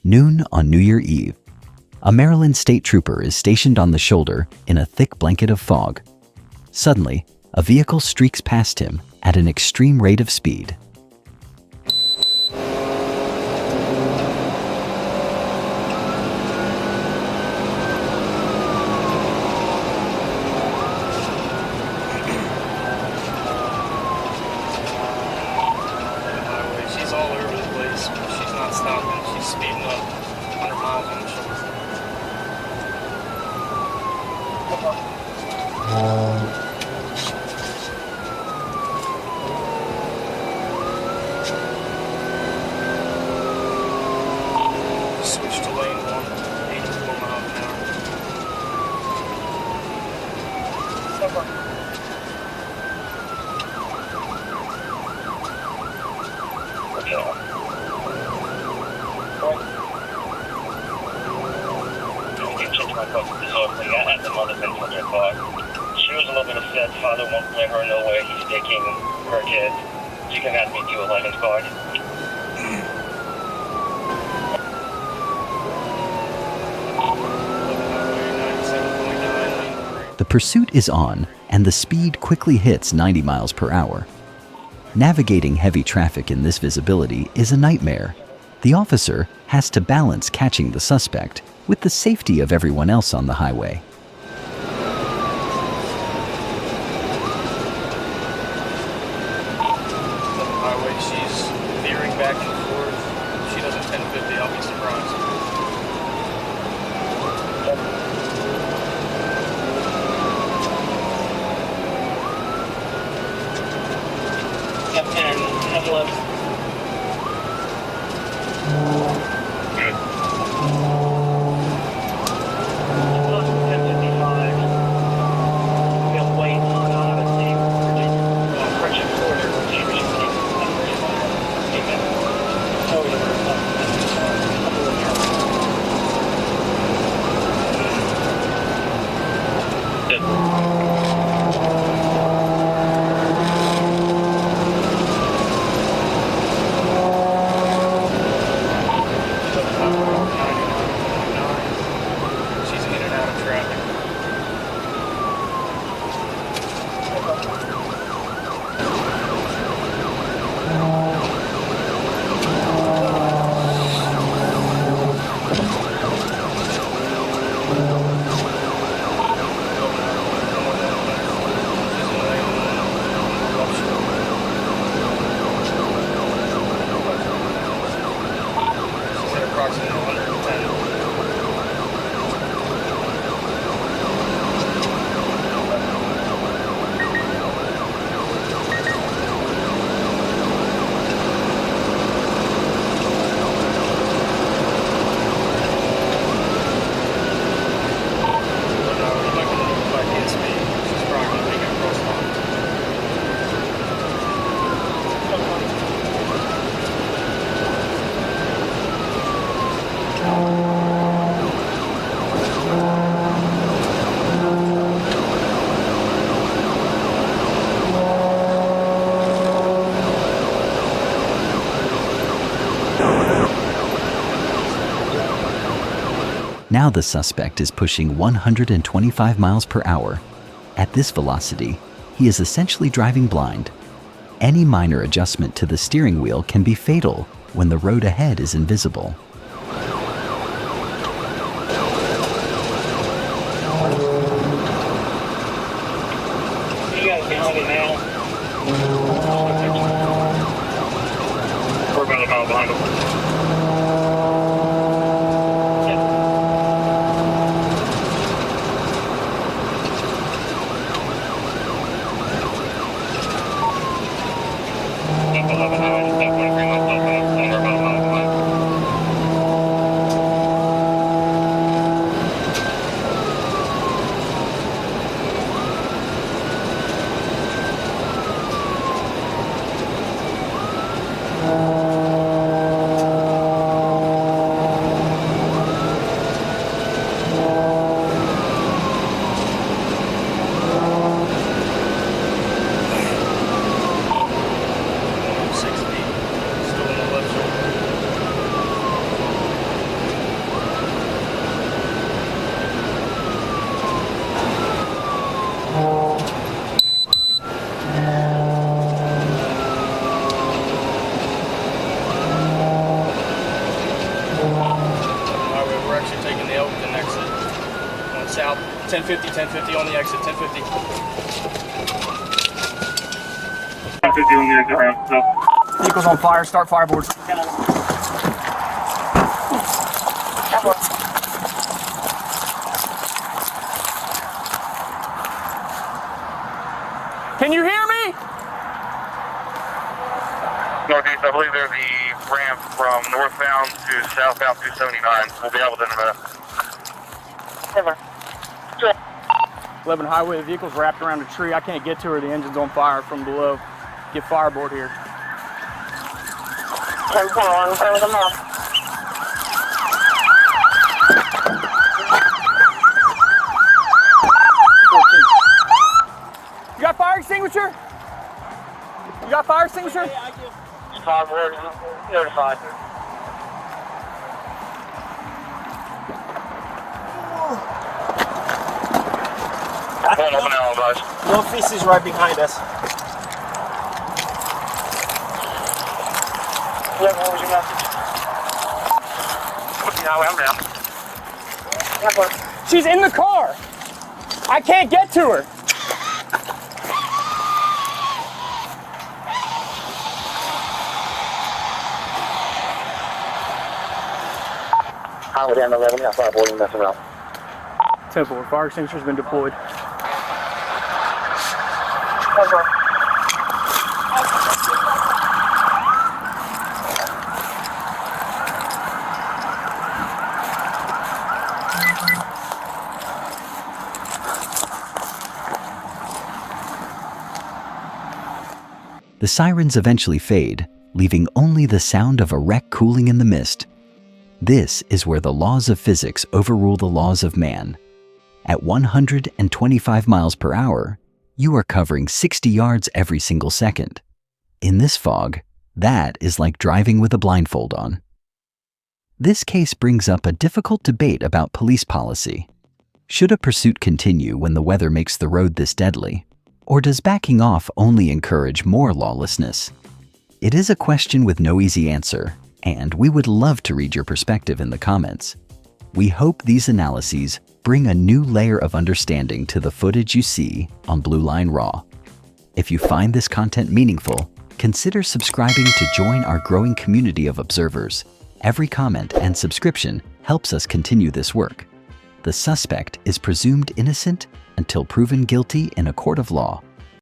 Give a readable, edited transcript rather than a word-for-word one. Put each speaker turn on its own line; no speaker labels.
Noon on New Year Eve. A Maryland state trooper is stationed on the shoulder in a thick blanket of fog. Suddenly, a vehicle streaks past him at an extreme rate of speed.
She's all over the place. She's not stopping. She's speeding up 100 miles on the shoulder. Switch to lane 1, 84 miles an hour.
I had the mother been from your car. She was a little bit upset. Father won't let her know where he's taking her kids. She can have me do a license card.
The pursuit is on, and the speed quickly hits 90 miles per hour. Navigating heavy traffic in this visibility is a nightmare. The officer has to balance catching the suspect with the safety of everyone else on the highway.
She's veering back and forth. She doesn't 1050, I'll be surprised.
Yep, 10, head left.
Now the suspect is pushing 125 miles per hour. At this velocity, he is essentially driving blind. Any minor adjustment to the steering wheel can be fatal when the road ahead is invisible.
You guys behind me now? We're about a mile behind him.
out. 1050, 1050 on the exit, 1050.
1050 on the exit ramp. So.
Vehicle's on fire, start fireboards. Can you hear me?
Northeast, I believe there's the ramp from northbound to southbound 279. We'll be able to in a minute.
11 highway, the vehicle's wrapped around a tree. I can't get to her, the engine's on fire from below. Get fireboard here.
10-4, in front of the mall.
You got fire extinguisher? You got fire extinguisher?
Fireboard notified. One open now, guys.
Northeast is right behind us.
Yeah, what was your message? Now I'm down.
She's in the car. I can't get to her.
Highway down 11, got fireboard and messing around.
10-4, fire extinguisher's been deployed.
The sirens eventually fade, leaving only the sound of a wreck cooling in the mist. This is where the laws of physics overrule the laws of man. At 125 miles per hour, you are covering 60 yards every single second. In this fog, that is like driving with a blindfold on. This case brings up a difficult debate about police policy. Should a pursuit continue when the weather makes the road this deadly? Or does backing off only encourage more lawlessness? It is a question with no easy answer, and we would love to read your perspective in the comments. We hope these analyses bring a new layer of understanding to the footage you see on Blue Line Raw. If you find this content meaningful, consider subscribing to join our growing community of observers. Every comment and subscription helps us continue this work. The suspect is presumed innocent until proven guilty in a court of law.